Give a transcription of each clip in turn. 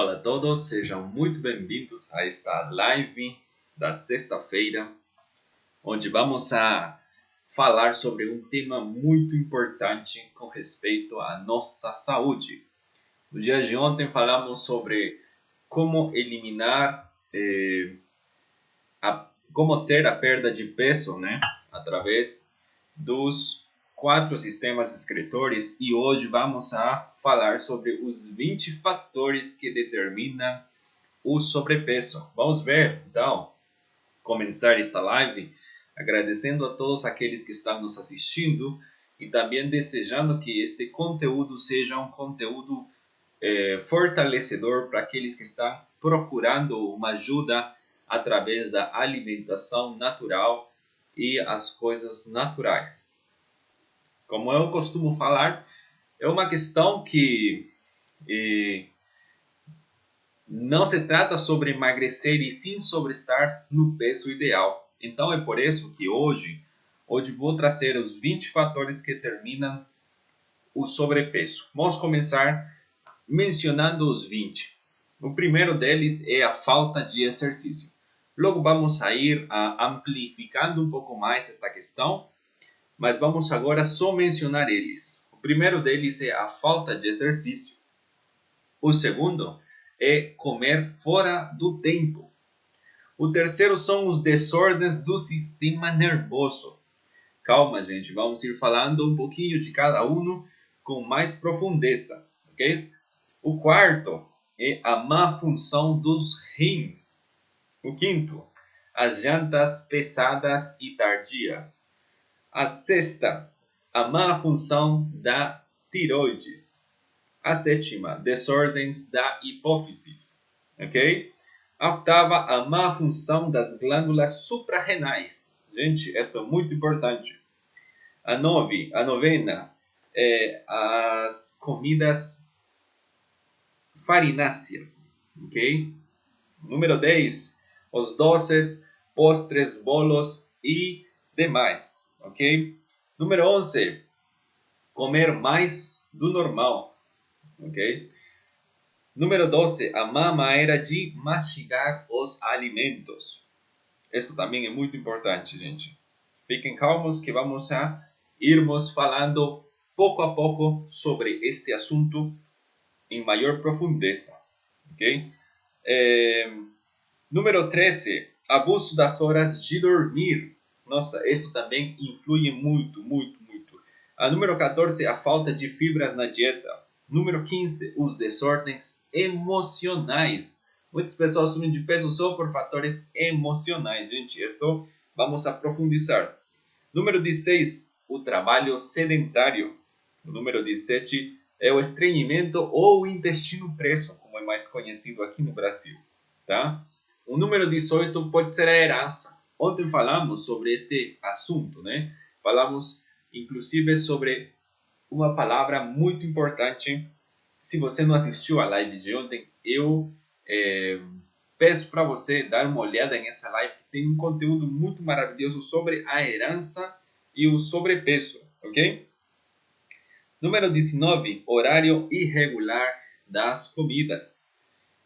Olá a todos, sejam muito bem-vindos a esta live da sexta-feira, onde vamos a falar sobre um tema muito importante com respeito à nossa saúde. No dia de ontem falamos sobre como eliminar, como ter a perda de peso, através dos 4 sistemas excretores, e hoje vamos a falar sobre os 20 fatores que determinam o sobrepeso. Vamos ver, então, começar esta live agradecendo a todos aqueles que estão nos assistindo e também desejando que este conteúdo seja um conteúdo fortalecedor para aqueles que estão procurando uma ajuda através da alimentação natural e as coisas naturais. Como eu costumo falar, é uma questão que não se trata sobre emagrecer e sim sobre estar no peso ideal. Então é por isso que hoje vou trazer os 20 fatores que determinam o sobrepeso. Vamos começar mencionando os 20. O primeiro deles é a falta de exercício. Logo vamos a ir amplificando um pouco mais esta questão, mas vamos agora só mencionar eles. O primeiro deles é a falta de exercício. O segundo é comer fora do tempo. O terceiro são os desordens do sistema nervoso. Calma, gente, vamos ir falando um pouquinho de cada um com mais profundeza, ok? O quarto é a má função dos rins. O quinto, as jantas pesadas e tardias. A sexta, a má função da tiroides. A sétima, desordens da hipófise. Ok? A oitava, a má função das glândulas suprarrenais. Gente, isso é muito importante. A novena, as comidas farináceas. Ok? Número 10, os doces, postres, bolos e demais. Ok? Número 11, comer mais do normal. Ok? Número 12, a má maneira de mastigar os alimentos. Isso também é muito importante, gente. Fiquem calmos que vamos a irmos falando pouco a pouco sobre este assunto em maior profundeza. Ok? Número 13, abuso das horas de dormir. Nossa, isso também influi muito, muito, muito. A número 14, a falta de fibras na dieta. Número 15, os desordens emocionais. Muitas pessoas subem de peso só por fatores emocionais. Gente, isto vamos a profundizar. Número 16, o trabalho sedentário. O número 17 é o estreñimento ou intestino preso, como é mais conhecido aqui no Brasil. Tá? O número 18 pode ser a herança. Ontem falamos sobre este assunto, né? Falamos, inclusive, sobre uma palavra muito importante. Se você não assistiu à live de ontem, eu peço para você dar uma olhada nessa live, que tem um conteúdo muito maravilhoso sobre a herança e o sobrepeso, ok? Número 19, horário irregular das comidas.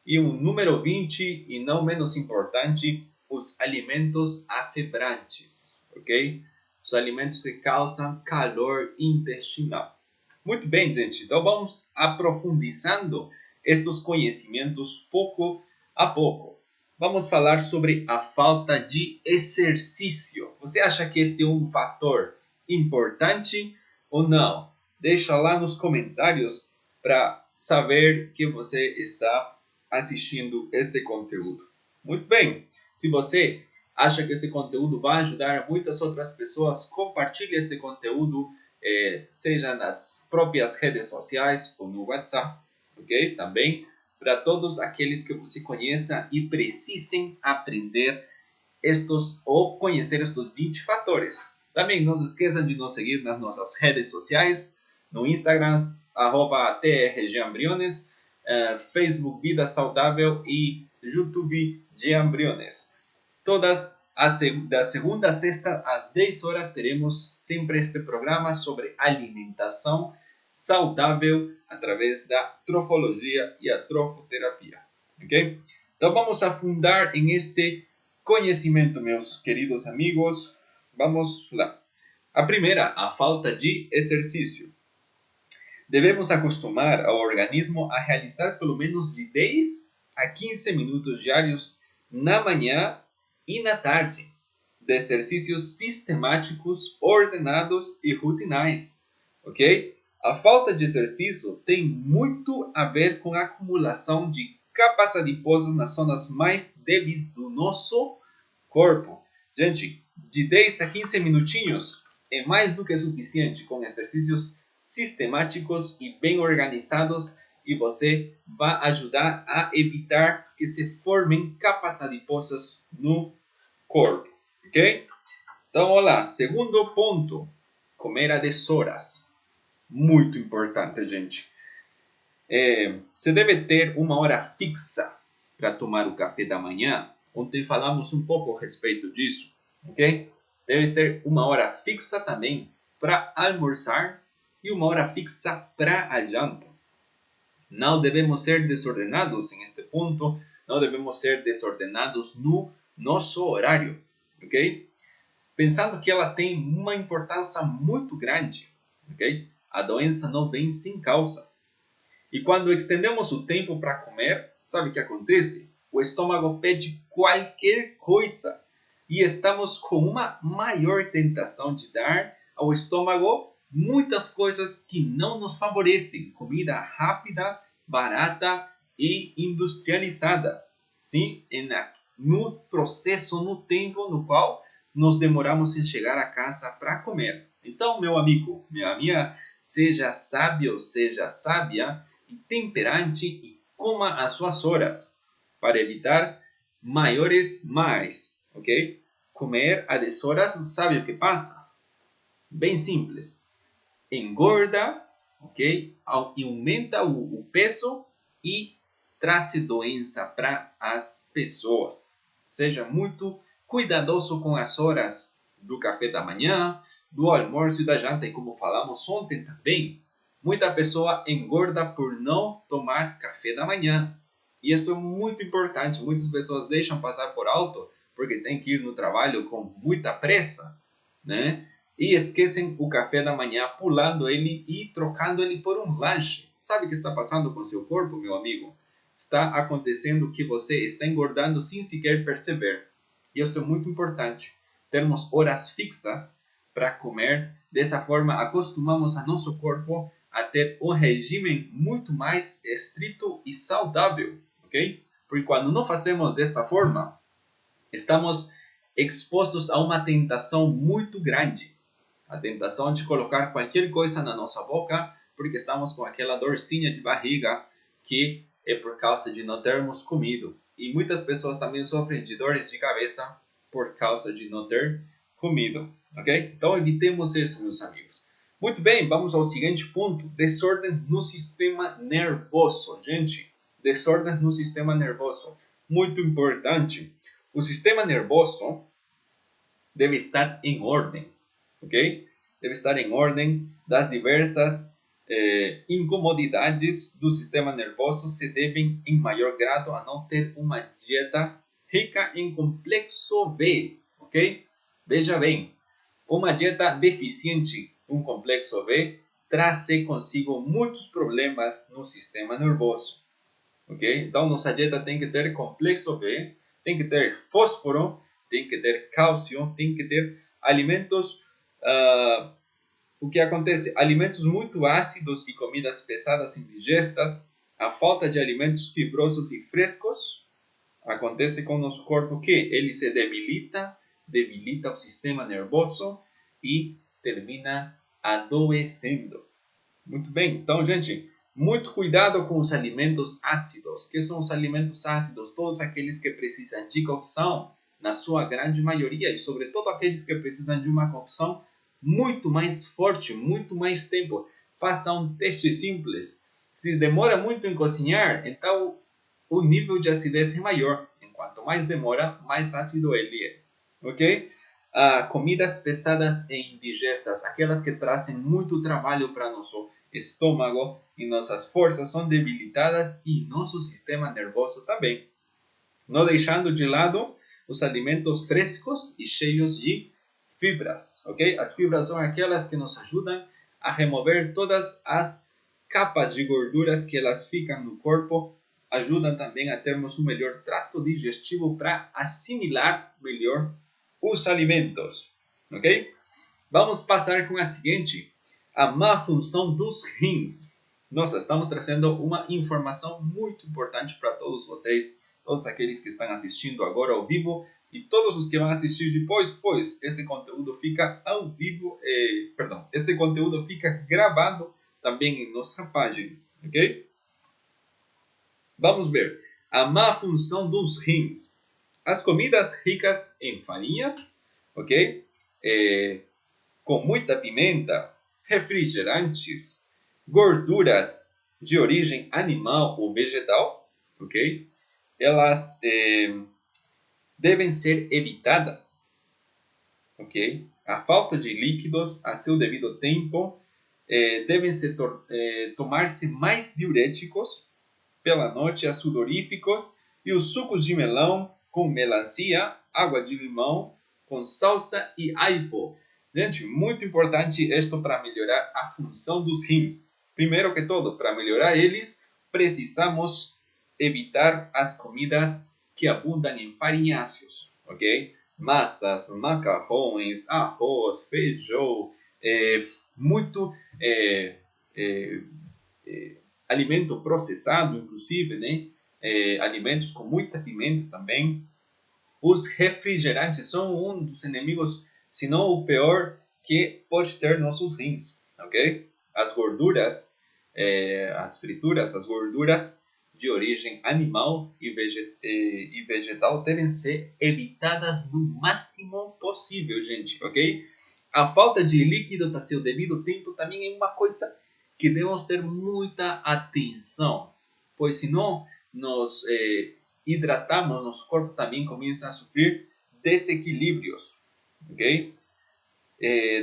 E o número 20, e não menos importante, os alimentos afebrantes, ok? Os alimentos que causam calor intestinal. Muito bem, gente. Então vamos aprofundizando estes conhecimentos pouco a pouco. Vamos falar sobre a falta de exercício. Você acha que este é um fator importante ou não? Deixa lá nos comentários para saber que você está assistindo este conteúdo. Muito bem. Se você acha que este conteúdo vai ajudar muitas outras pessoas, compartilhe este conteúdo, seja nas próprias redes sociais ou no WhatsApp, ok? Também para todos aqueles que você conheça e precisem aprender estes ou conhecer estes 20 fatores. Também não se esqueçam de nos seguir nas nossas redes sociais, no Instagram, @trgambriones, Facebook Vida Saudável e YouTube Giambriones. Todas da segunda a sexta às 10 horas teremos sempre este programa sobre alimentação saudável através da trofologia e a trofoterapia. Ok? Então vamos afundar em este conhecimento, meus queridos amigos. Vamos lá. A primeira, a falta de exercício. Devemos acostumar ao organismo a realizar pelo menos de 10 a 15 minutos diários na manhã e na tarde, de exercícios sistemáticos, ordenados e rutinais, ok? A falta de exercício tem muito a ver com a acumulação de capas adiposas nas zonas mais débeis do nosso corpo. Gente, de 10 a 15 minutinhos é mais do que suficiente com exercícios sistemáticos e bem organizados, e você vai ajudar a evitar que se formem capas adiposas no corpo, ok? Então, olá, segundo ponto, comer a deshoras. Muito importante, gente. Você deve ter uma hora fixa para tomar o café da manhã. Ontem falamos um pouco a respeito disso, ok? Deve ser uma hora fixa também para almoçar e uma hora fixa para a janta. Não devemos ser desordenados em este ponto, não devemos ser desordenados no nosso horário, ok? Pensando que ela tem uma importância muito grande, ok? A doença não vem sem causa. E quando estendemos o tempo para comer, sabe o que acontece? O estômago pede qualquer coisa e estamos com uma maior tentação de dar ao estômago muitas coisas que não nos favorecem. Comida rápida, barata e industrializada. Sim, no processo, no tempo no qual nos demoramos em chegar a casa para comer. Então, meu amigo, minha amiga, seja sábio, seja sábia e temperante e coma as suas horas para evitar maiores males, ok? Comer a deshoras, sabe o que passa? Bem simples. Engorda, ok? Aumenta o peso e traz doença para as pessoas. Seja muito cuidadoso com as horas do café da manhã, do almoço e da janta. E como falamos ontem também, muita pessoa engorda por não tomar café da manhã. E isso é muito importante. Muitas pessoas deixam passar por alto porque tem que ir no trabalho com muita pressa, né? E esquecem o café da manhã, pulando ele e trocando ele por um lanche. Sabe o que está passando com seu corpo, meu amigo? Está acontecendo que você está engordando sem sequer perceber. E isso é muito importante. Termos horas fixas para comer. Dessa forma, acostumamos a nosso corpo a ter um regime muito mais estrito e saudável, ok? Porque quando não fazemos desta forma, estamos expostos a uma tentação muito grande. A tentação de colocar qualquer coisa na nossa boca, porque estamos com aquela dorzinha de barriga que é por causa de não termos comido. E muitas pessoas também sofrem de dores de cabeça por causa de não ter comido, ok? Então evitemos isso, meus amigos. Muito bem, vamos ao seguinte ponto: desordem no sistema nervoso. Gente, desordem no sistema nervoso. Muito importante. O sistema nervoso deve estar em ordem, ok? Deve estar em ordem. Das diversas incomodidades do sistema nervoso se devem, em maior grado, a não ter uma dieta rica em complexo B, ok? Veja bem, uma dieta deficiente em complexo B traz consigo muitos problemas no sistema nervoso, ok? Então, nossa dieta tem que ter complexo B, tem que ter fósforo, tem que ter cálcio, tem que ter alimentos. O que acontece? Alimentos muito ácidos e comidas pesadas e indigestas, a falta de alimentos fibrosos e frescos, acontece com o nosso corpo que ele se debilita o sistema nervoso e termina adoecendo. Muito bem, então, gente, muito cuidado com os alimentos ácidos. Que são os alimentos ácidos? Todos aqueles que precisam de cocção, na sua grande maioria, e sobretudo aqueles que precisam de uma cocção muito mais forte, muito mais tempo. Faça um teste simples. Se demora muito em cozinhar, então o nível de acidez é maior. Quanto mais demora, mais ácido ele é. Ok? Comidas pesadas e indigestas, aquelas que trazem muito trabalho para nosso estômago e nossas forças são debilitadas e nosso sistema nervoso também. Não deixando de lado os alimentos frescos e cheios de fibras, ok? As fibras são aquelas que nos ajudam a remover todas as capas de gorduras que elas ficam no corpo, ajudam também a termos um melhor trato digestivo para assimilar melhor os alimentos, ok? Vamos passar com a seguinte, a má função dos rins. Nossa, estamos trazendo uma informação muito importante para todos vocês, todos aqueles que estão assistindo agora ao vivo e todos os que vão assistir depois, pois este conteúdo fica ao vivo, este conteúdo fica gravado também em nossa página, ok? Vamos ver, a má função dos rins. As comidas ricas em farinhas, ok? Com muita pimenta, refrigerantes, gorduras de origem animal ou vegetal, ok? Elas devem ser evitadas, ok? A falta de líquidos a seu devido tempo, devem se tomar-se mais diuréticos pela noite, sudoríficos, e os sucos de melão com melancia, água de limão, com salsa e aipo. Gente, muito importante isto para melhorar a função dos rins. Primeiro que tudo, para melhorar eles, precisamos evitar as comidas que abundam em farinháceos, ok? Massas, macarrões, arroz, feijão, muito alimento processado, inclusive, né? Alimentos com muita pimenta também. Os refrigerantes são um dos inimigos, se não o pior, que pode ter nossos rins, ok? As gorduras, as frituras, as gorduras de origem animal e vegetal devem ser evitadas no máximo possível, gente, ok? A falta de líquidos a seu devido tempo também é uma coisa que devemos ter muita atenção, pois senão nos hidratamos, nosso corpo também começa a sofrer desequilíbrios, ok?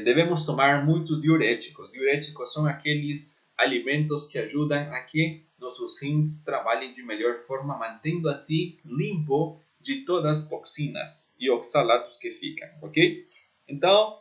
Devemos tomar muitos diuréticos. Diuréticos são aqueles alimentos que ajudam a que nossos rins trabalhem de melhor forma, mantendo assim limpo de todas as toxinas e oxalatos que ficam, ok? Então,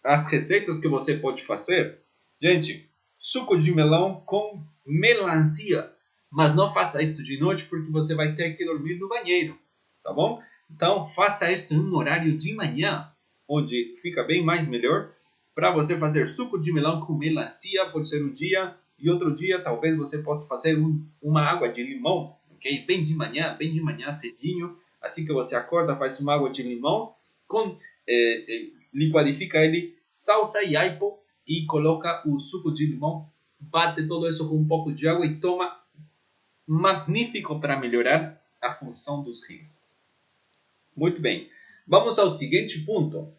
as receitas que você pode fazer, gente, suco de melão com melancia, mas não faça isto de noite porque você vai ter que dormir no banheiro, tá bom? Então faça isto em um horário de manhã, onde fica bem mais melhor, para você fazer suco de melão com melancia, pode ser um dia, e outro dia talvez você possa fazer uma água de limão, ok? Bem de manhã cedinho, assim que você acorda, faz uma água de limão, liquidifica ele, salsa e aipo, e coloca o suco de limão, bate todo isso com um pouco de água e toma. Magnífico para melhorar a função dos rins. Muito bem. Vamos ao seguinte ponto.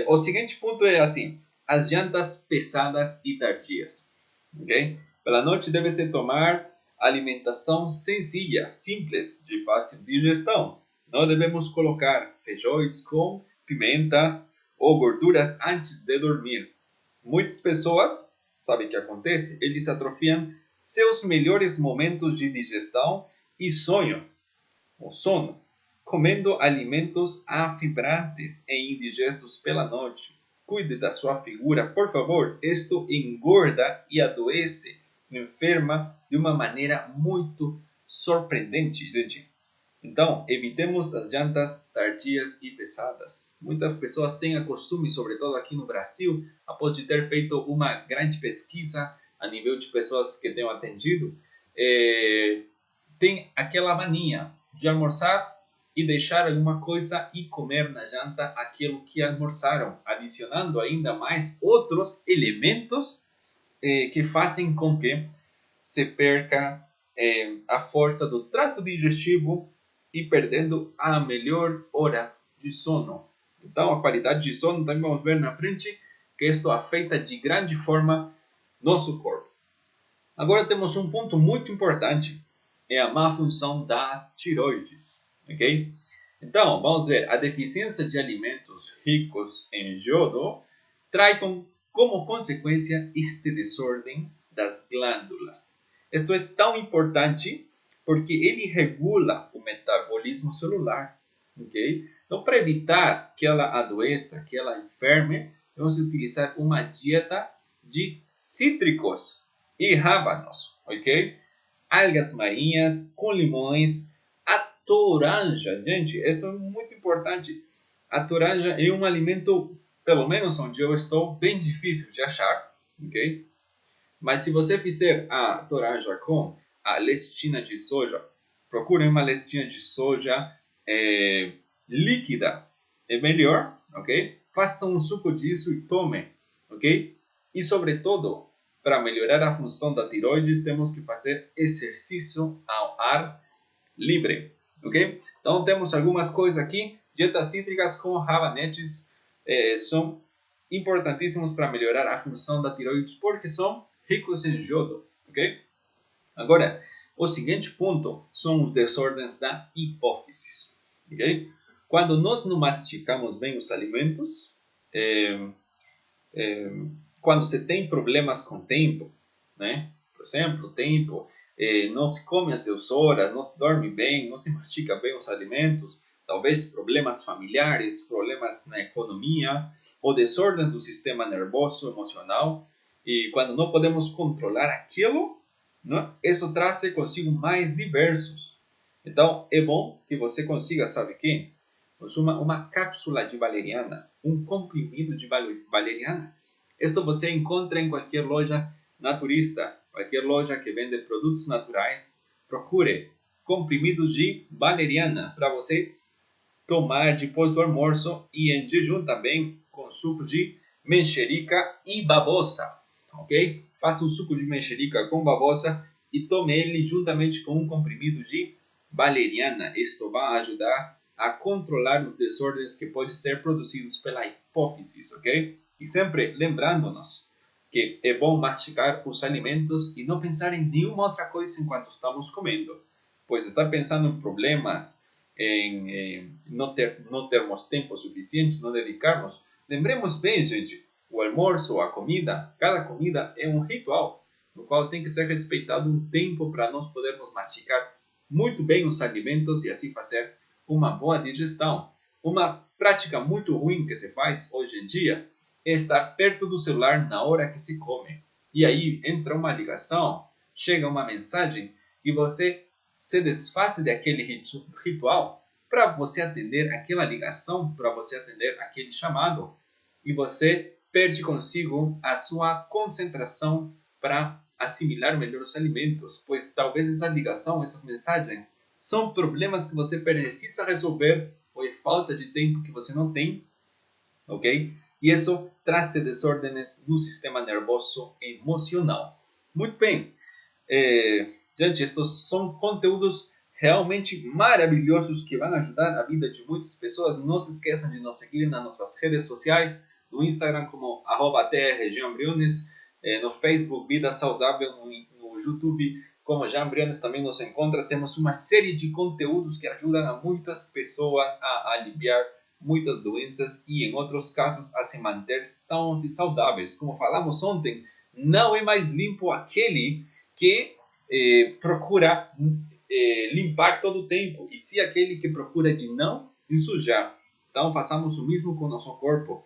O seguinte ponto é assim: as jantas pesadas e tardias. Okay? Pela noite deve-se tomar alimentação sencilla, simples, de fácil digestão. Não devemos colocar feijões com pimenta ou gorduras antes de dormir. Muitas pessoas, sabem o que acontece? Eles atrofiam seus melhores momentos de digestão e sono, comendo alimentos afibrantes e indigestos pela noite. Cuide da sua figura, por favor. Isto engorda e adoece, enferma de uma maneira muito surpreendente, gente. Então, evitemos as jantas tardias e pesadas. Muitas pessoas têm a costume, sobretudo aqui no Brasil, após de ter feito uma grande pesquisa a nível de pessoas que tenho atendido, tem aquela mania de almoçar e deixar alguma coisa e comer na janta aquilo que almoçaram, adicionando ainda mais outros elementos que fazem com que se perca a força do trato digestivo e perdendo a melhor hora de sono. Então, a qualidade de sono também vamos ver na frente que isto afeta de grande forma nosso corpo. Agora temos um ponto muito importante, é a má função da tireoides, ok? Então, vamos ver. A deficiência de alimentos ricos em iodo traz como consequência este desordem das glândulas. Isto é tão importante porque ele regula o metabolismo celular. Okay? Então, para evitar que ela adoeça, que ela enferme, vamos utilizar uma dieta de cítricos e rábanos, ok? Algas marinhas com limões, a toranja, gente, isso é muito importante. A toranja é um alimento, pelo menos onde eu estou, bem difícil de achar, ok? Mas se você fizer a toranja com a lestina de soja, procure uma lestina de soja líquida, é melhor, ok? Faça um suco disso e tome, ok? E sobretudo, para melhorar a função da tiroides, temos que fazer exercício ao ar livre, ok? Então temos algumas coisas aqui. Dietas cítricas com rabanetes são importantíssimos para melhorar a função da tiroides porque são ricos em iodo, ok? Agora, o seguinte ponto são os desordens da hipófise, ok? Quando nós não masticamos bem os alimentos, quando você tem problemas com o tempo, né? Por exemplo, o tempo, não se come às suas horas, não se dorme bem, não se mastica bem os alimentos, talvez problemas familiares, problemas na economia, ou desordens do sistema nervoso emocional, e quando não podemos controlar aquilo, né? Isso traz consigo mais diversos. Então, é bom que você consiga, sabe o quê? Uma cápsula de valeriana, um comprimido de valeriana. Isto você encontra em qualquer loja naturista, qualquer loja que vende produtos naturais. Procure comprimidos de valeriana para você tomar depois do almoço e em jejum também com suco de mexerica e babosa, ok? Faça um suco de mexerica com babosa e tome ele juntamente com um comprimido de valeriana. Isto vai ajudar a controlar os desordens que podem ser produzidos pela hipófise, ok? E sempre lembrando-nos que é bom mastigar os alimentos e não pensar em nenhuma outra coisa enquanto estamos comendo, pois estar pensando em problemas, em não termos tempo suficiente, não dedicarmos. Lembremos bem, gente, o almoço, a comida, cada comida é um ritual, no qual tem que ser respeitado um tempo para nós podermos mastigar muito bem os alimentos e assim fazer uma boa digestão. Uma prática muito ruim que se faz hoje em dia é estar perto do celular na hora que se come. E aí entra uma ligação, chega uma mensagem e você se desfaz daquele ritual para você atender aquela ligação, para você atender aquele chamado. E você perde consigo a sua concentração para assimilar melhor os alimentos, pois talvez essa ligação, essas mensagens, são problemas que você precisa resolver ou é falta de tempo que você não tem, ok? E isso traz desordens no sistema nervoso emocional. Muito bem, gente, estes são conteúdos realmente maravilhosos que vão ajudar a vida de muitas pessoas. Não se esqueçam de nos seguir nas nossas redes sociais, no Instagram como @trjeanbriones, no Facebook Vida Saudável, no YouTube como Jean Briones também nos encontra. Temos uma série de conteúdos que ajudam a muitas pessoas a aliviar muitas doenças e, em outros casos, a se manter sãos e saudáveis. Como falamos ontem, não é mais limpo aquele que procura limpar todo o tempo, e sim aquele que procura de não ensujar. Então, façamos o mesmo com o nosso corpo.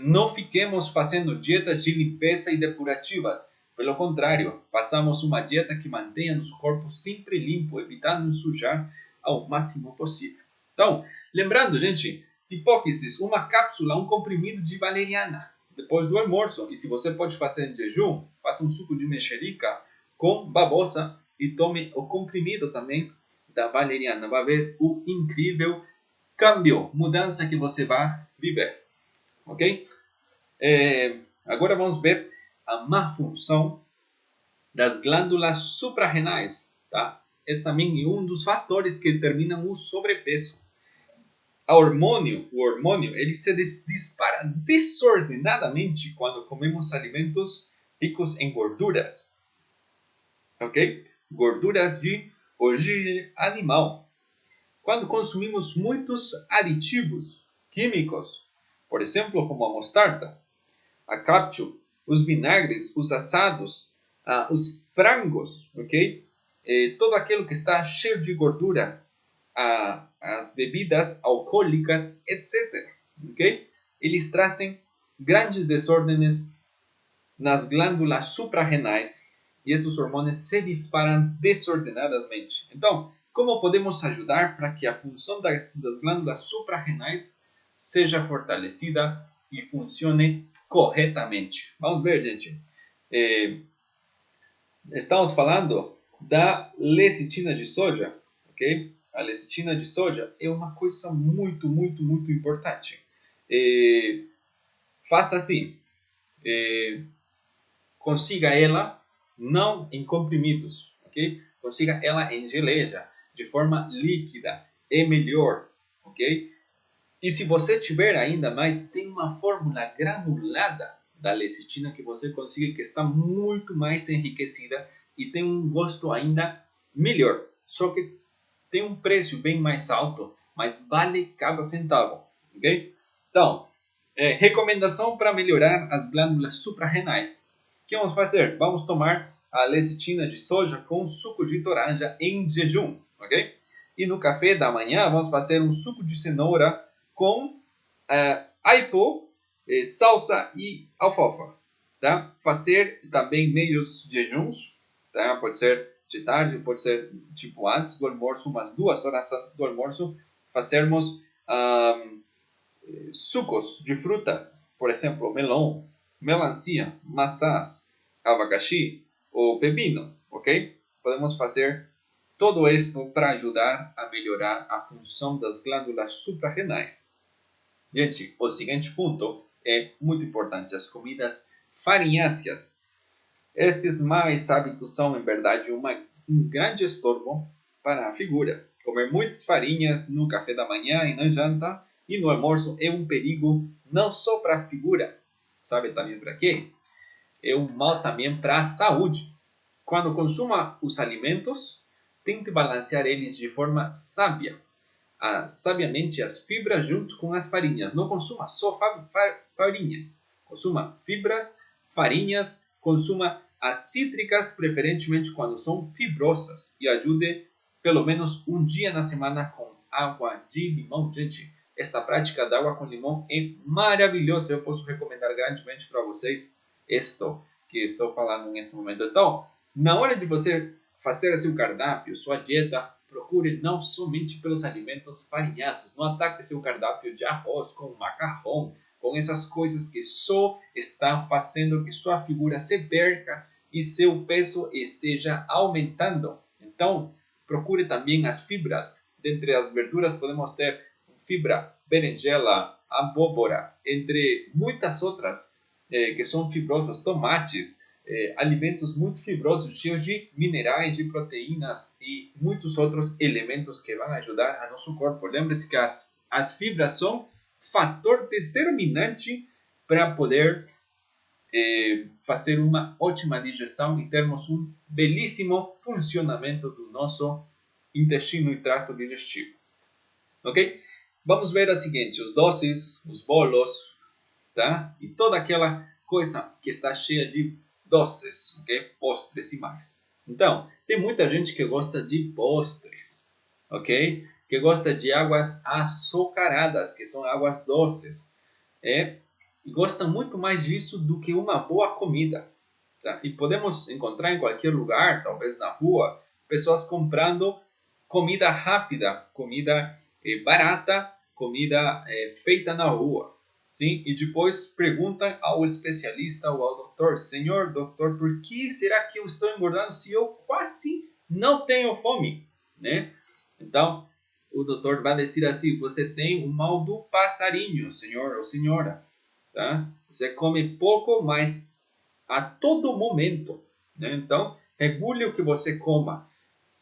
Não fiquemos fazendo dietas de limpeza e depurativas. Pelo contrário, façamos uma dieta que mantenha nosso corpo sempre limpo, evitando sujar ao máximo possível. Então, lembrando, gente, hipófises, uma cápsula, um comprimido de valeriana depois do almoço. E se você pode fazer em jejum, faça um suco de mexerica com babosa e tome o comprimido também da valeriana. Vai ver o incrível câmbio, mudança que você vai viver. Ok? Agora vamos ver a má função das glândulas suprarrenais, tá? Esse também é um dos fatores que determinam o sobrepeso. O hormônio, ele se dispara desordenadamente quando comemos alimentos ricos em gorduras, ok? Gorduras de origem animal. quando consumimos muitos aditivos químicos, por exemplo, como a mostarda, a ketchup, os vinagres, os assados, os frangos, ok? Todo aquilo que está cheio de gordura, as bebidas alcoólicas, etc. Ok? Eles trazem grandes desordens nas glândulas suprarrenais e esses hormônios se disparam desordenadamente. Então, como podemos ajudar para que a função das glândulas suprarrenais seja fortalecida e funcione corretamente? Vamos ver, gente. Estamos falando da lecitina de soja, ok? A lecitina de soja é uma coisa muito, muito, muito importante. Faça assim, consiga ela não em comprimidos, ok? Consiga ela em geleia, de forma líquida, é melhor, ok? E se você tiver ainda mais, tem uma fórmula granulada da lecitina que você consiga, que está muito mais enriquecida e tem um gosto ainda melhor. Só que tem um preço bem mais alto, mas vale cada centavo, ok? Então, recomendação para melhorar as glândulas suprarrenais. O que vamos fazer? Vamos tomar a lecitina de soja com suco de toranja em jejum, ok? E no café da manhã vamos fazer um suco de cenoura com aipo, salsa e alfafa, tá? Fazer também meios jejuns, tá? Pode ser de tarde, pode ser tipo antes do almoço, umas 2 horas antes do almoço, fazermos sucos de frutas, por exemplo, melão, melancia, maçãs, abacaxi ou pepino, ok? Podemos fazer todo isto para ajudar a melhorar a função das glândulas suprarrenais. Gente, o seguinte ponto é muito importante, as comidas farinháceas. Estes maus hábitos são, em verdade, um grande estorbo para a figura. Comer muitas farinhas no café da manhã e na janta e no almoço é um perigo não só para a figura, sabe também para quê? É um mal também para a saúde. Quando consuma os alimentos, tente balancear eles de forma sábia. Sabiamente as fibras junto com as farinhas. Não consuma só farinhas. Consuma fibras, farinhas, consuma as cítricas, preferentemente quando são fibrosas. E ajude pelo menos um dia na semana com água de limão. Gente, esta prática da água com limão é maravilhosa. Eu posso recomendar grandemente para vocês isto que estou falando neste momento. Então, na hora de você fazer seu cardápio, sua dieta, procure não somente pelos alimentos farinhaços. Não ataque seu cardápio de arroz com macarrão, com essas coisas que só estão fazendo que sua figura se perca e seu peso esteja aumentando. Então, procure também as fibras. Dentre as verduras podemos ter fibra, berinjela, abóbora, entre muitas outras que são fibrosas, tomates, alimentos muito fibrosos, cheios de minerais, de proteínas e muitos outros elementos que vão ajudar a nosso corpo. Lembre-se que as fibras são fator determinante para poder fazer uma ótima digestão e termos um belíssimo funcionamento do nosso intestino e trato digestivo. Ok? Vamos ver a seguinte, os doces, os bolos, tá? E toda aquela coisa que está cheia de doces, ok? Postres e mais. Então, tem muita gente que gosta de postres, ok? Que gosta de águas açucaradas, que são águas doces, e gosta muito mais disso do que uma boa comida, tá? E podemos encontrar em qualquer lugar, talvez na rua, pessoas comprando comida rápida, comida barata, comida feita na rua. Sim? E depois perguntam ao especialista ou ao doutor: Senhor doutor, por que será que eu estou engordando se eu quase não tenho fome? Né? Então, o doutor vai dizer assim: você tem o mal do passarinho, senhor ou senhora. Tá? Você come pouco, mas a todo momento. Né? Então, regule o que você coma.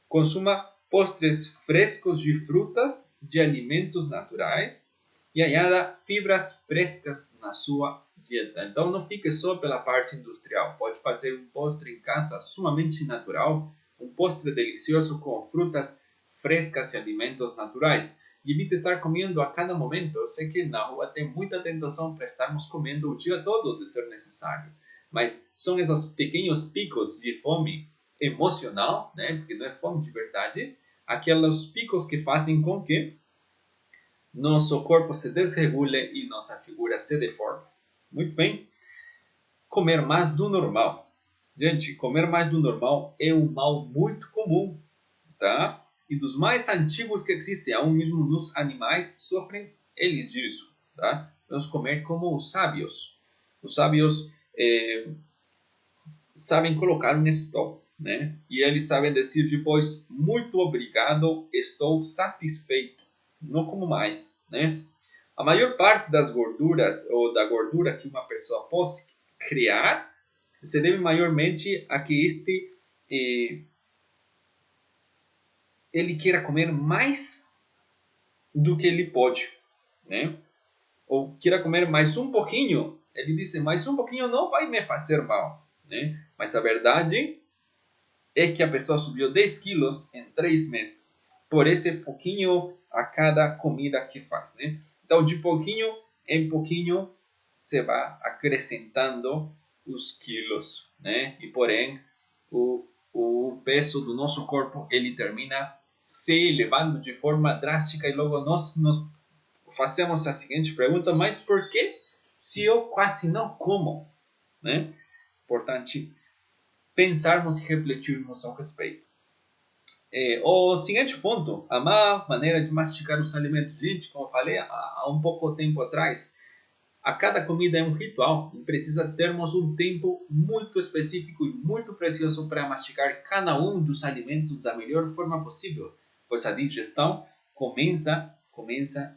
Consuma postres frescos de frutas, de alimentos naturais e añada fibras frescas na sua dieta. Então não fique só pela parte industrial. Pode fazer um postre em casa sumamente natural, um postre delicioso com frutas frescas e alimentos naturais. E evite estar comendo a cada momento. Eu sei que na rua tem muita tentação para estarmos comendo o dia todo, de ser necessário. Mas são esses pequenos picos de fome emocional, né? Porque não é fome de verdade, aqueles picos que fazem com que nosso corpo se desregule e nossa figura se deforme. Muito bem. Comer mais do normal. Gente, comer mais do normal é um mal muito comum, tá? E dos mais antigos que existem, aún mesmo nos animais, sofrem eles disso, tá? Vamos comer como os sábios. Os sábios sabem colocar um stop, né? E eles sabem dizer depois, muito obrigado, estou satisfeito, não como mais, né? A maior parte das gorduras ou da gordura que uma pessoa possa criar se deve maiormente a que ele queira comer mais do que ele pode, né? Ou queira comer mais um pouquinho. Ele diz, mais um pouquinho não vai me fazer mal, né? Mas a verdade é que a pessoa subiu 10 quilos em 3 meses, por esse pouquinho a cada comida que faz, né? Então, de pouquinho em pouquinho, se vai acrescentando os quilos, né? E, porém, o peso do nosso corpo, ele termina se elevando de forma drástica e logo nós nos fazemos a seguinte pergunta, mas por que se eu quase não como, né? Importante pensarmos e refletirmos ao respeito. O seguinte ponto, a má maneira de mastigar os alimentos. Gente, como eu falei há um pouco tempo atrás, a cada comida é um ritual e precisa termos um tempo muito específico e muito precioso para mastigar cada um dos alimentos da melhor forma possível, pois a digestão começa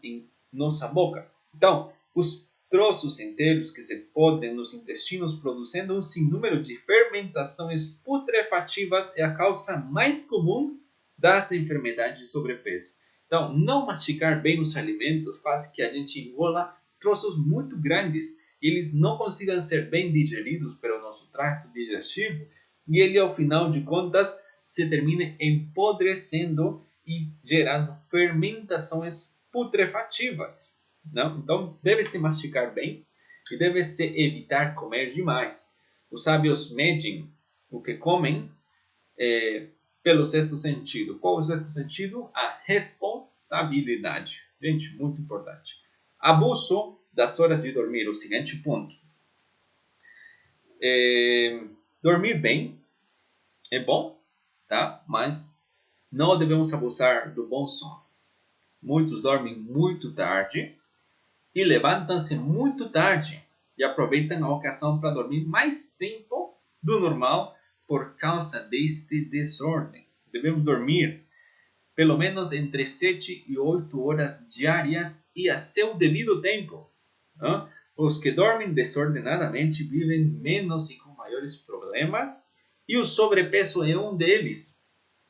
em nossa boca. Então, os troços inteiros que se podem nos intestinos produzindo um sinnúmero de fermentações putrefativas é a causa mais comum das enfermidades de sobrepeso. Então, não mastigar bem os alimentos faz que a gente engola troços muito grandes e eles não consigam ser bem digeridos pelo nosso trato digestivo e ele, ao final de contas, se termina empodrecendo e gerando fermentações putrefativas. Não? Então, deve-se mastigar bem e deve-se evitar comer demais. Os sábios medem o que comem pelo sexto sentido. Qual é o sexto sentido? A responsabilidade. Gente, muito importante. Abuso das horas de dormir. O seguinte ponto. Dormir bem é bom, tá? Mas não devemos abusar do bom sono. Muitos dormem muito tarde e levantam-se muito tarde e aproveitam a ocasião para dormir mais tempo do normal por causa deste desordem. Devemos dormir pelo menos entre 7 e 8 horas diárias e a seu devido tempo. Não? Os que dormem desordenadamente vivem menos e com maiores problemas e o sobrepeso é um deles,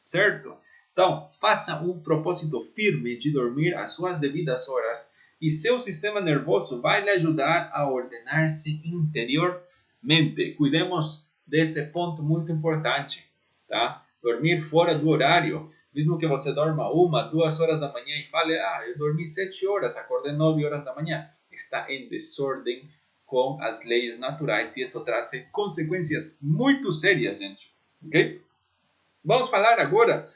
certo? Então, faça um propósito firme de dormir às suas devidas horas e seu sistema nervoso vai lhe ajudar a ordenar-se interiormente. Cuidemos desse ponto muito importante, tá? Dormir fora do horário, mesmo que você dorma 1, 2 horas da manhã e fale, eu dormi 7 horas, acordei 9 horas da manhã, está em desordem com as leis naturais e isto traz consequências muito sérias, gente. Ok? Vamos falar agora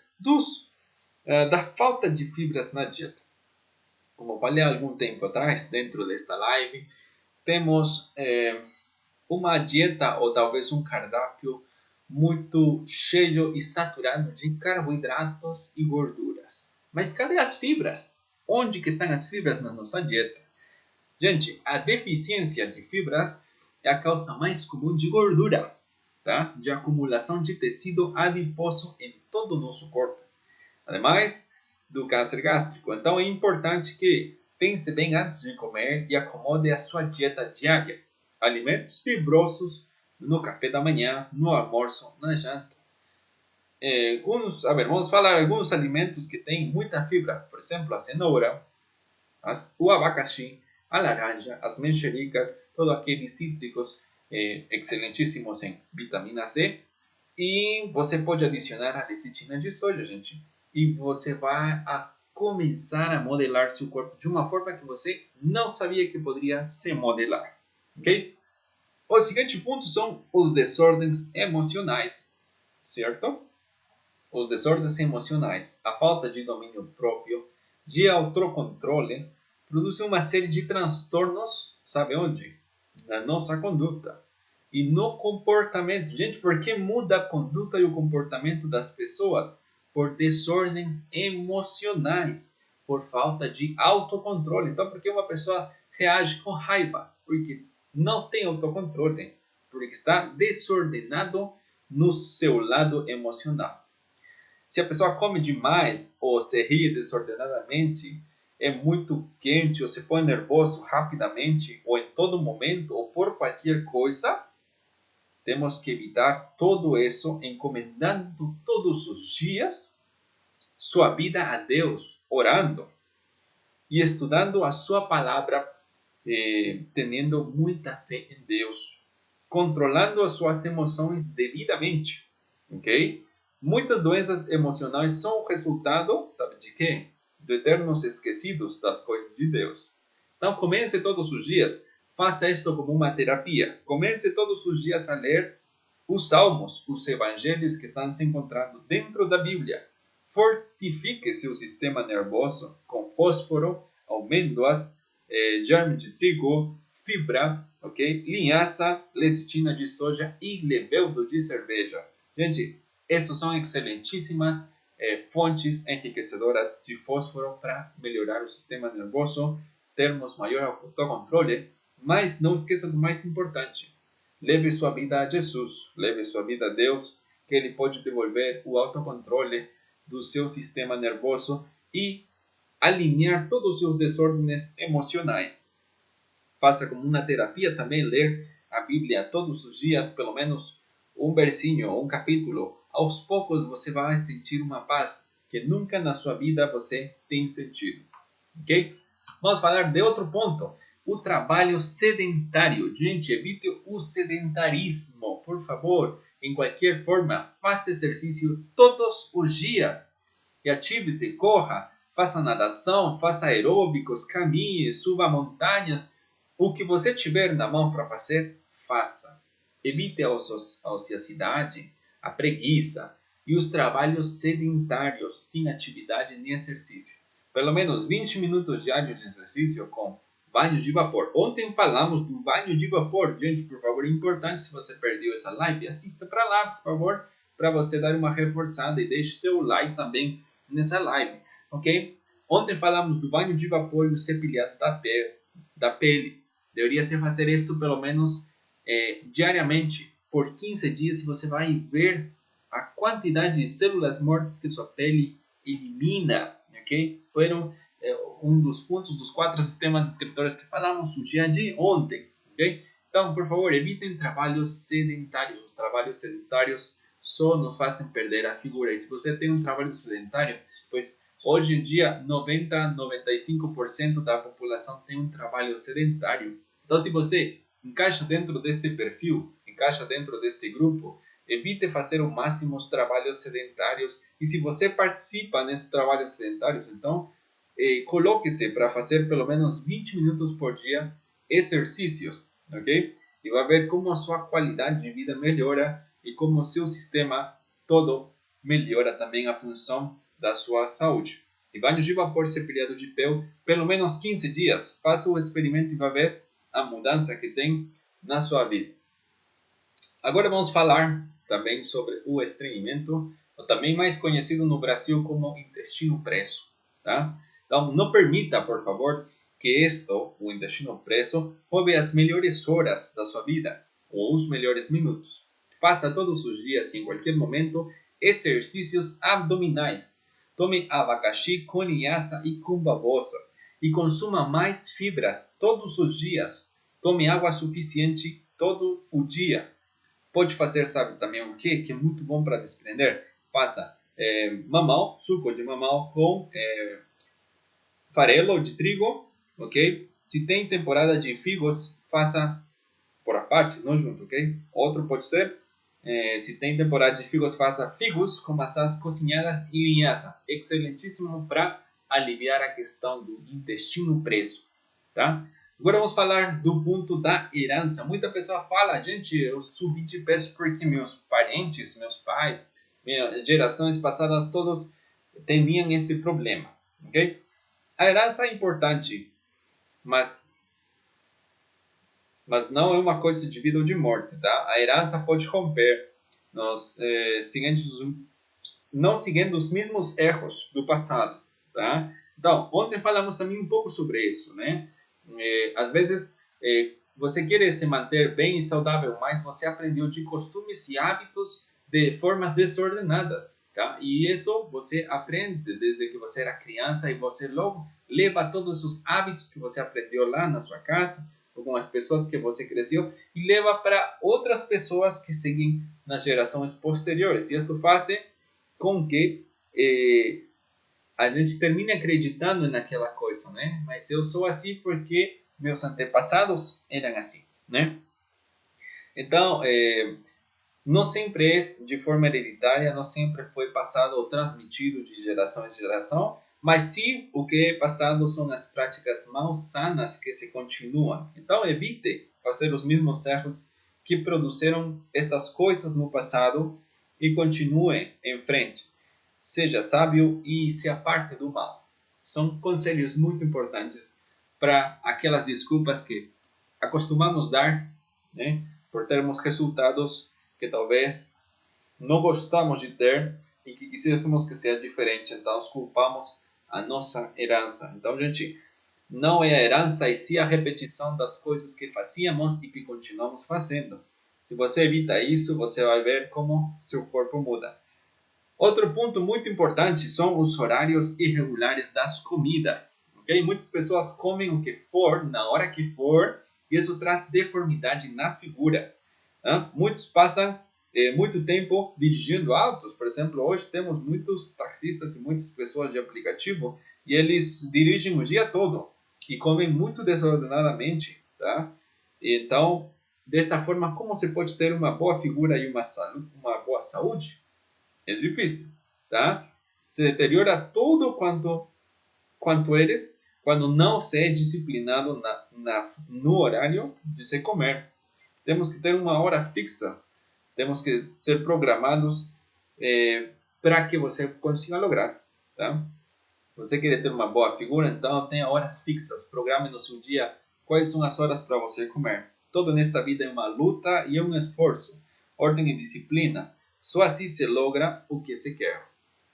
da falta de fibras na dieta. Como falei há algum tempo atrás, dentro desta live, temos uma dieta ou talvez um cardápio muito cheio e saturado de carboidratos e gorduras. Mas cadê as fibras? Onde que estão as fibras na nossa dieta? Gente, a deficiência de fibras é a causa mais comum de gordura, tá? De acumulação de tecido adiposo em todo o nosso corpo. Ademais do câncer gástrico. Então é importante que pense bem antes de comer e acomode a sua dieta diária. Alimentos fibrosos no café da manhã, no almoço, na janta. Vamos falar alguns alimentos que têm muita fibra. Por exemplo, a cenoura, o abacaxi, a laranja, as mexericas, todos aqueles cítricos excelentíssimos em vitamina C. E você pode adicionar a lecitina de soja, gente. e você vai a começar a modelar seu corpo de uma forma que você não sabia que poderia se modelar, ok? O seguinte ponto são os desordens emocionais, certo? Os desordens emocionais, a falta de domínio próprio, de autocontrole, produzem uma série de transtornos, sabe onde? Na nossa conduta e no comportamento. Gente, por que muda a conduta e o comportamento das pessoas? Por desordens emocionais, por falta de autocontrole. Então, por que uma pessoa reage com raiva? Porque não tem autocontrole, porque está desordenado no seu lado emocional. Se a pessoa come demais ou se ri desordenadamente, é muito quente ou se põe nervoso rapidamente ou em todo momento ou por qualquer coisa, temos que evitar todo isso encomendando todos os dias sua vida a Deus, orando e estudando a sua palavra, tendo muita fé em Deus, controlando as suas emoções devidamente, ok? Muitas doenças emocionais são o resultado, sabe de quê? De termos esquecidos das coisas de Deus. Então comece todos os dias, faça isso como uma terapia. Comece todos os dias a ler os salmos, os evangelhos que estão se encontrando dentro da Bíblia. Fortifique seu sistema nervoso com fósforo, amêndoas, germe de trigo, fibra, ok? Linhaça, lecitina de soja e levedura de cerveja. Gente, essas são excelentíssimas fontes enriquecedoras de fósforo para melhorar o sistema nervoso, termos maior autocontrole, mas não esqueça do mais importante. Leve sua vida a Jesus, leve sua vida a Deus, que Ele pode devolver o autocontrole do seu sistema nervoso e alinhar todos os seus desordens emocionais. Faça como uma terapia também ler a Bíblia todos os dias, pelo menos um versinho, um capítulo. Aos poucos você vai sentir uma paz que nunca na sua vida você tem sentido. Ok? Vamos falar de outro ponto. O trabalho sedentário. Gente, evite o sedentarismo, por favor. Em qualquer forma, faça exercício todos os dias. E ative-se, corra, faça natação, faça aeróbicos, caminhe, suba montanhas. O que você tiver na mão para fazer, faça. Evite a ociosidade, a preguiça e os trabalhos sedentários, sem atividade nem exercício. Pelo menos 20 minutos diários de exercício com banho de vapor. Ontem falamos do banho de vapor. Gente, por favor, é importante, se você perdeu essa live, assista para lá, por favor, para você dar uma reforçada e deixe seu like também nessa live, ok? Ontem falamos do banho de vapor e o cepilhado da pele. Deveria ser fazer isto pelo menos diariamente, por 15 dias, e você vai ver a quantidade de células mortas que sua pele elimina, ok? Foram um dos pontos dos 4 sistemas escritores que falamos no dia de ontem, ok? Então, por favor, evitem trabalhos sedentários. Os trabalhos sedentários só nos fazem perder a figura. E se você tem um trabalho sedentário, pois hoje em dia 90-95% da população tem um trabalho sedentário. Então, se você encaixa dentro deste perfil, encaixa dentro deste grupo, evite fazer o máximo os trabalhos sedentários. E se você participa nesses trabalhos sedentários, então coloque-se para fazer pelo menos 20 minutos por dia exercícios, ok? E vai ver como a sua qualidade de vida melhora e como o seu sistema todo melhora também a função da sua saúde. E banho de vapor cepilhado de pelo menos 15 dias. Faça o experimento e vai ver a mudança que tem na sua vida. Agora vamos falar também sobre o estranhamento, também mais conhecido no Brasil como intestino preso, tá? Então, não permita, por favor, que o intestino preso, roube as melhores horas da sua vida ou os melhores minutos. Faça todos os dias, em qualquer momento, exercícios abdominais. Tome abacaxi com linhaça e com babosa. E consuma mais fibras todos os dias. Tome água suficiente todo o dia. Pode fazer, sabe também o quê? Que é muito bom para desprender. Faça mamão, suco de mamão com farelo de trigo, ok? Se tem temporada de figos, faça por a parte, não junto, ok? Outro pode ser Se tem temporada de figos, faça figos com maçãs cozinhadas e linhaça. Excelentíssimo para aliviar a questão do intestino preso. Tá? Agora vamos falar do ponto da herança. Muita pessoa fala, gente, eu subi de peso porque meus parentes, meus pais, minhas gerações passadas, todos tinham esse problema. Okay? A herança é importante, mas não é uma coisa de vida ou de morte, tá? A herança pode romper não seguindo os mesmos erros do passado, tá? Então, ontem falamos também um pouco sobre isso, né? Às vezes, você quer se manter bem e saudável, mas você aprendeu de costumes e hábitos de formas desordenadas, tá? E isso você aprende desde que você era criança e você logo leva todos os hábitos que você aprendeu lá na sua casa, com as pessoas que você cresceu, e leva para outras pessoas que seguem nas gerações posteriores. E isso faz com que a gente termine acreditando naquela coisa, né? Mas eu sou assim porque meus antepassados eram assim, né? Então, não sempre é de forma hereditária, não sempre foi passado ou transmitido de geração em geração, mas sim o que é passado são as práticas malsanas que se continuam. Então, evite fazer os mesmos erros que produziram estas coisas no passado e continue em frente. Seja sábio e se aparte do mal. São conselhos muito importantes para aquelas desculpas que acostumamos dar, né, por termos resultados que talvez não gostamos de ter e que quiséssemos que seja diferente. Então, culpamos a nossa herança. Então, gente, não é a herança e sim a repetição das coisas que fazíamos e que continuamos fazendo. Se você evita isso, você vai ver como seu corpo muda. Outro ponto muito importante são os horários irregulares das comidas. Okay? Muitas pessoas comem o que for, na hora que for, e isso traz deformidade na figura. Muitos passam muito tempo dirigindo autos. Por exemplo, hoje temos muitos taxistas e muitas pessoas de aplicativo e eles dirigem o dia todo e comem muito desordenadamente. Tá? Então, dessa forma, como você pode ter uma boa figura e uma boa saúde? É difícil, tá? Se deteriora tudo quanto eres quando não se é disciplinado no horário de se comer. Temos que ter uma hora fixa. Temos que ser programados para que você consiga lograr, tá? Você quer ter uma boa figura, então tenha horas fixas. Programe no seu dia quais são as horas para você comer. Tudo nesta vida é uma luta e é um esforço. Ordem e disciplina. Só assim se logra o que se quer,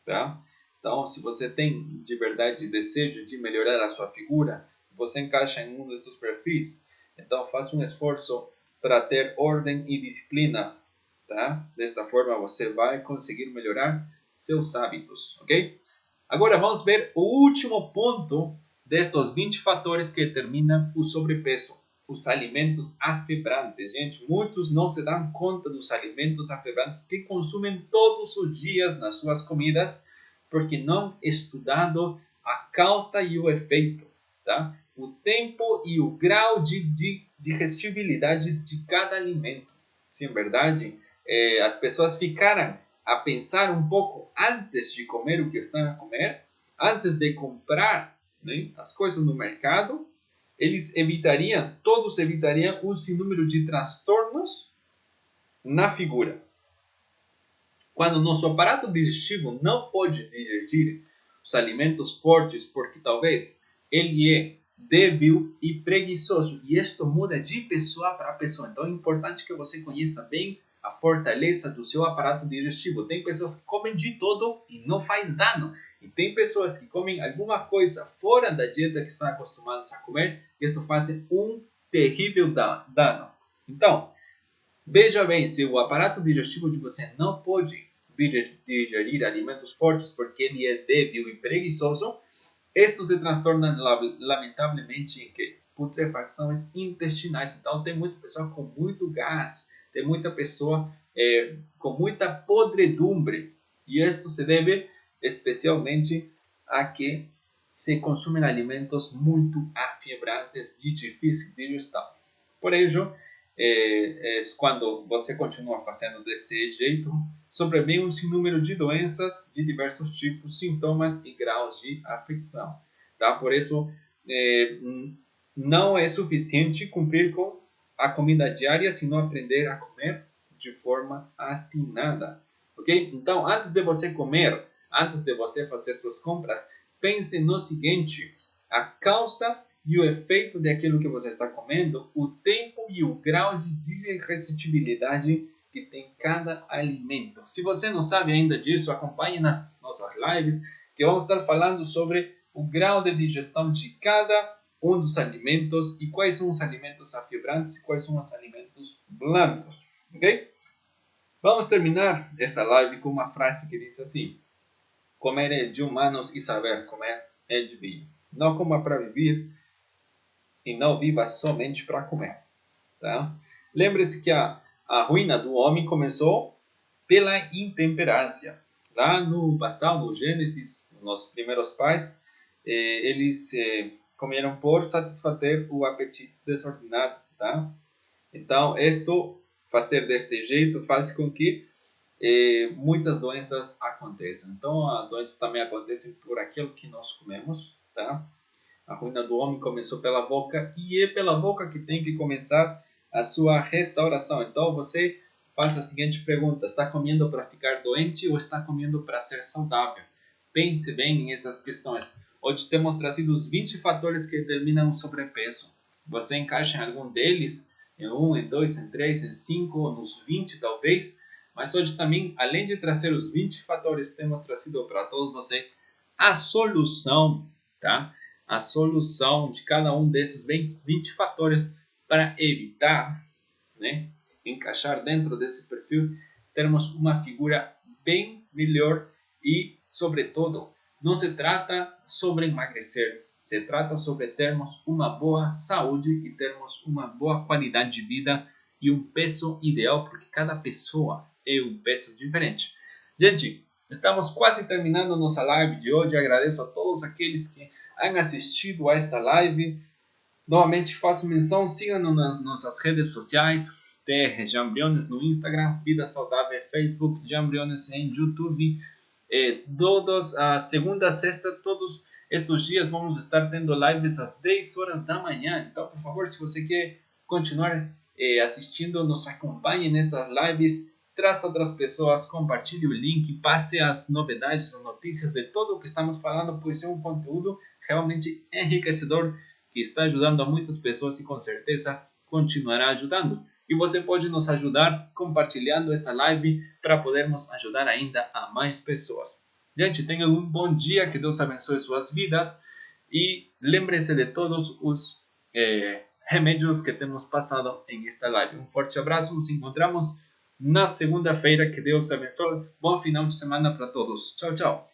tá? Então, se você tem de verdade desejo de melhorar a sua figura, você encaixa em um destes perfis, então faça um esforço para ter ordem e disciplina, tá? Desta forma você vai conseguir melhorar seus hábitos, ok? Agora vamos ver o último ponto destes 20 fatores que determinam o sobrepeso. Os alimentos afebrantes. Gente, muitos não se dão conta dos alimentos afebrantes que consumem todos os dias nas suas comidas, porque não estudado a causa e o efeito, tá? O tempo e o grau de digestibilidade de cada alimento. Se em verdade as pessoas ficaram a pensar um pouco antes de comer o que estão a comer, antes de comprar, né, as coisas no mercado, todos evitariam um sinnúmero de transtornos na figura. Quando nosso aparato digestivo não pode digerir os alimentos fortes porque talvez ele é débil e preguiçoso, e isto muda de pessoa para pessoa. Então é importante que você conheça bem a fortaleza do seu aparato digestivo. Tem pessoas que comem de todo e não faz dano. E tem pessoas que comem alguma coisa fora da dieta que estão acostumadas a comer e isso faz um terrível dano. Então, veja bem, se o aparato digestivo de você não pode digerir alimentos fortes porque ele é débil e preguiçoso, estes se transtornam lamentavelmente em putrefações intestinais. Então, tem muita pessoa com muito gás, tem muita pessoa com muita podredumbre. E isto se deve especialmente a que se consumem alimentos muito afebrantes de difícil digestão. Por ello, quando você continua fazendo deste jeito, sobrevém um sinnúmero de doenças de diversos tipos, sintomas e graus de afecção. Tá? Por isso, não é suficiente cumprir com a comida diária, senão aprender a comer de forma atinada. Ok? Então, antes de você comer, antes de você fazer suas compras, pense no seguinte: a causa e o efeito daquilo que você está comendo, o tempo e o grau de digestibilidade que tem cada alimento. Se você não sabe ainda disso, acompanhe nas nossas lives, que vamos estar falando sobre o grau de digestão de cada um dos alimentos e quais são os alimentos afibrantes e quais são os alimentos blandos. Ok? Vamos terminar esta live com uma frase que diz assim: comer é de humanos e saber comer é divino. Não coma para viver e não viva somente para comer. Tá? Lembre-se que a ruína do homem começou pela intemperância. Lá no passado, no Gênesis, nossos primeiros pais, eles comeram por satisfazer o apetite desordenado. Tá? Então, fazer deste jeito faz com que muitas doenças aconteçam. Então, as doenças também acontecem por aquilo que nós comemos. Tá? A ruína do homem começou pela boca e é pela boca que tem que começar a sua restauração. Então você faça a seguinte pergunta: está comendo para ficar doente ou está comendo para ser saudável? Pense bem nessas questões. Hoje temos trazido os 20 fatores que determinam o sobrepeso. Você encaixa em algum deles? Em 1, em 2, em 3, em 5, nos 20 talvez? Mas hoje também, além de trazer os 20 fatores, temos trazido para todos vocês a solução, tá? A solução de cada um desses 20 fatores para evitar, né, encaixar dentro desse perfil, termos uma figura bem melhor e, sobretudo, não se trata sobre emagrecer, se trata sobre termos uma boa saúde e termos uma boa qualidade de vida e um peso ideal, porque cada pessoa é um peso diferente. Gente, estamos quase terminando nossa live de hoje. Agradeço a todos aqueles que han assistido a esta live. Novamente faço menção, sigam-nos nas nossas redes sociais, TR Jambriones no Instagram, Vida Saudável Facebook, Jambriones em YouTube. Todas as segunda a sexta, todos estes dias vamos estar tendo lives às 10 horas da manhã. Então, por favor, se você quer continuar assistindo, nos acompanhe nestas lives, traça outras pessoas, compartilhe o link, passe as novidades, as notícias de tudo o que estamos falando, pois é um conteúdo realmente enriquecedor que está ajudando a muitas pessoas e com certeza continuará ajudando. E você pode nos ajudar compartilhando esta live para podermos ajudar ainda a mais pessoas. Gente, tenham um bom dia, que Deus abençoe suas vidas e lembre-se de todos os remédios que temos passado em esta live. Um forte abraço, nos encontramos na segunda-feira, que Deus abençoe. Bom final de semana para todos. Tchau, tchau.